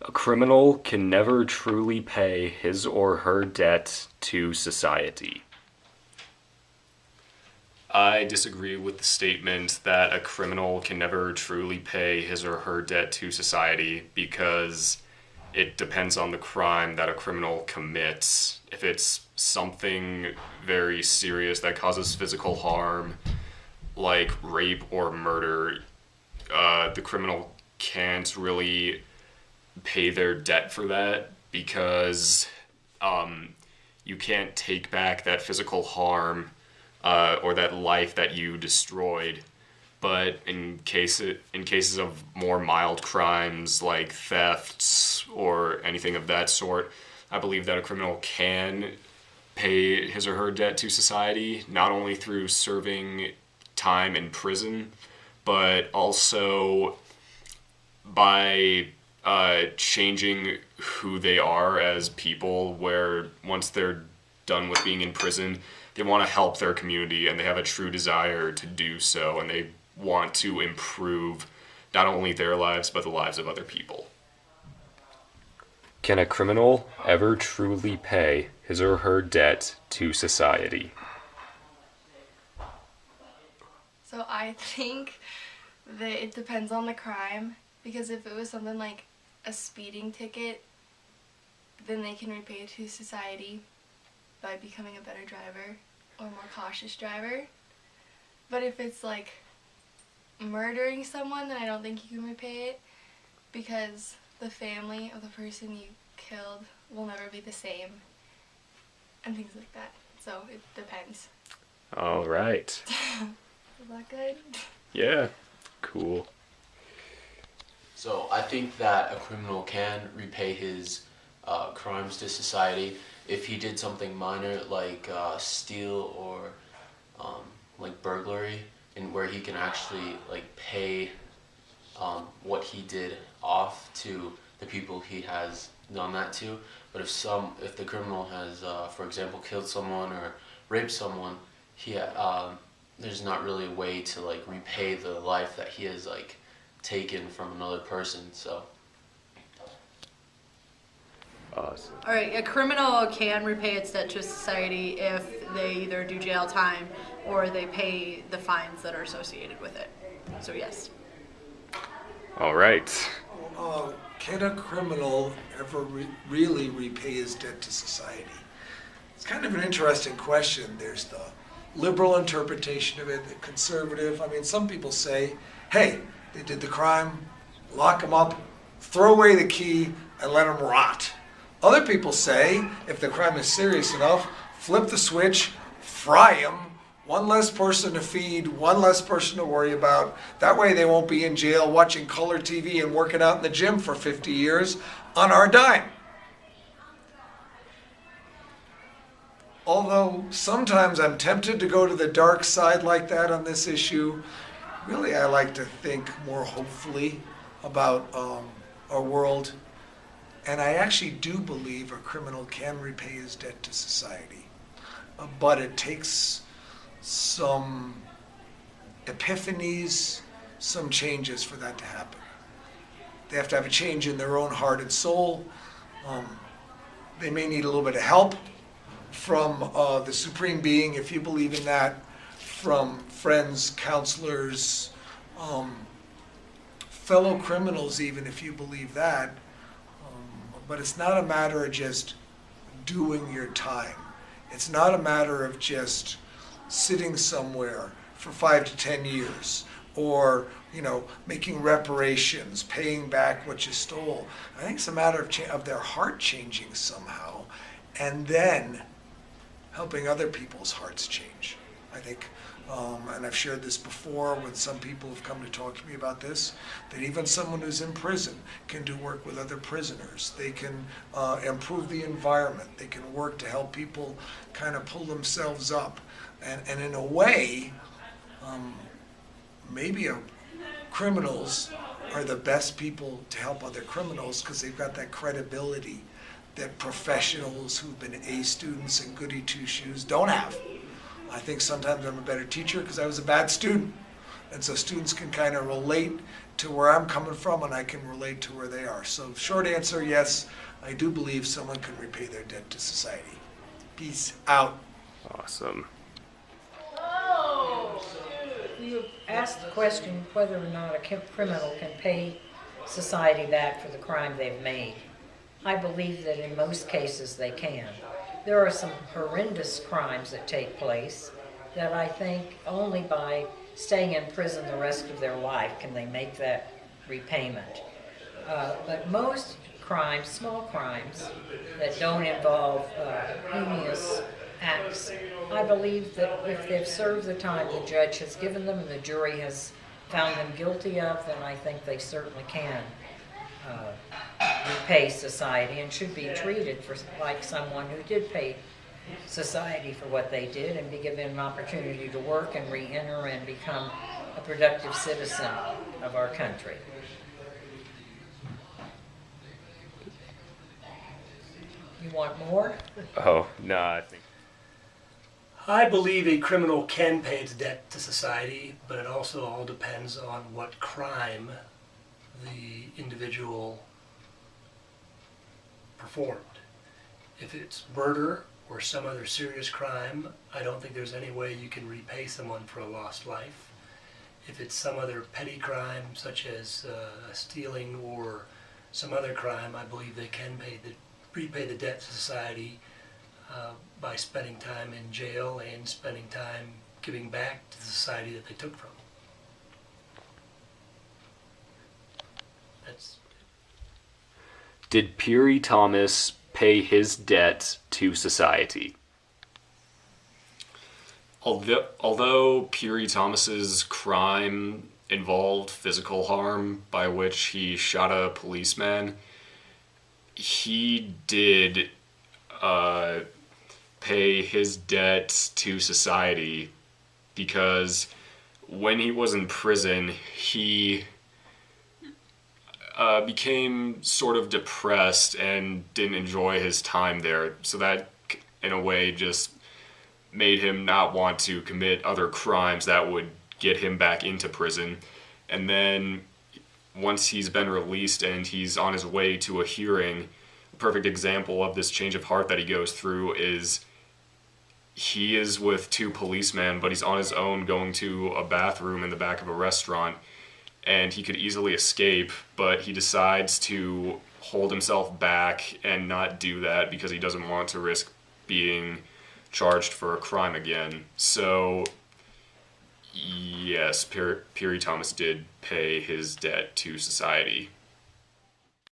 A criminal can never truly pay his or her debt to society. I disagree with the statement that a criminal can never truly pay his or her debt to society because it depends on the crime that a criminal commits. If it's something very serious that causes physical harm, like rape or murder, the criminal can't really pay their debt for that because you can't take back that physical harm or that life that you destroyed. But in cases of more mild crimes like thefts or anything of that sort, I believe that a criminal can pay his or her debt to society, not only through serving time in prison, but also by changing who they are as people, where once they're done with being in prison, they want to help their community and they have a true desire to do so, and they want to improve not only their lives but the lives of other people. Can a criminal ever truly pay his or her debt to society? So I think that it depends on the crime, because if it was something like a speeding ticket, then they can repay it to society by becoming a better driver or more cautious driver. But if it's like murdering someone, then I don't think you can repay it, because the family of the person you killed will never be the same and things like that. So it depends. All right. Is that good? Yeah. Cool. So I think that a criminal can repay his crimes to society if he did something minor like steal or like burglary, and where he can actually like pay what he did off to the people he has done that to. But if the criminal has, for example, killed someone or raped someone, there's not really a way to like repay the life that he has like taken from another person. So. Awesome. All right, a criminal can repay its debt to society if they either do jail time or they pay the fines that are associated with it. So yes. All right. Can a criminal ever really repay his debt to society? It's kind of an interesting question. There's the liberal interpretation of it, the conservative. I mean, some people say, hey, they did the crime, lock them up, throw away the key, and let them rot. Other people say, if the crime is serious enough, flip the switch, fry them, one less person to feed, one less person to worry about. That way they won't be in jail watching color TV and working out in the gym for 50 years on our dime. Although sometimes I'm tempted to go to the dark side like that on this issue, really I like to think more hopefully about our world. And I actually do believe a criminal can repay his debt to society. But it takes some epiphanies, some changes for that to happen. They have to have a change in their own heart and soul. They may need a little bit of help from the Supreme Being, if you believe in that, from friends, counselors, fellow criminals even, if you believe that. But it's not a matter of just doing your time. It's not a matter of just sitting somewhere for 5 to 10 years or, making reparations, paying back what you stole. I think it's a matter of their heart changing somehow, and then helping other people's hearts change. I think, and I've shared this before when some people have come to talk to me about this, that even someone who's in prison can do work with other prisoners. They can improve the environment. They can work to help people kind of pull themselves up. And in a way, maybe criminals are the best people to help other criminals because they've got that credibility that professionals who've been A students and goody two-shoes don't have. I think sometimes I'm a better teacher because I was a bad student. And so students can kind of relate to where I'm coming from, and I can relate to where they are. So short answer, yes, I do believe someone can repay their debt to society. Peace out. Awesome. You asked the question whether or not a criminal can pay society back for the crime they've made. I believe that in most cases they can. There are some horrendous crimes that take place that I think only by staying in prison the rest of their life can they make that repayment. But most crimes, small crimes, that don't involve heinous acts, I believe that if they've served the time the judge has given them and the jury has found them guilty of, then I think they certainly can repay society and should be treated like someone who did pay society for what they did and be given an opportunity to work and re-enter and become a productive citizen of our country. You want more? Oh, no, I think. I believe a criminal can pay its debt to society, but it also all depends on what crime the individual performed. If it's murder or some other serious crime, I don't think there's any way you can repay someone for a lost life. If it's some other petty crime, such as stealing or some other crime, I believe they can repay the debt to society by spending time in jail and spending time giving back to the society that they took from. Did Peary Thomas pay his debt to society? Although Peary Thomas's crime involved physical harm by which he shot a policeman, he did pay his debt to society because when he was in prison, he became sort of depressed and didn't enjoy his time there. So that, in a way, just made him not want to commit other crimes that would get him back into prison. And then once he's been released and he's on his way to a hearing, a perfect example of this change of heart that he goes through is he is with two policemen, but he's on his own going to a bathroom in the back of a restaurant, and he could easily escape, but he decides to hold himself back and not do that because he doesn't want to risk being charged for a crime again. So, yes, Peary Thomas did pay his debt to society.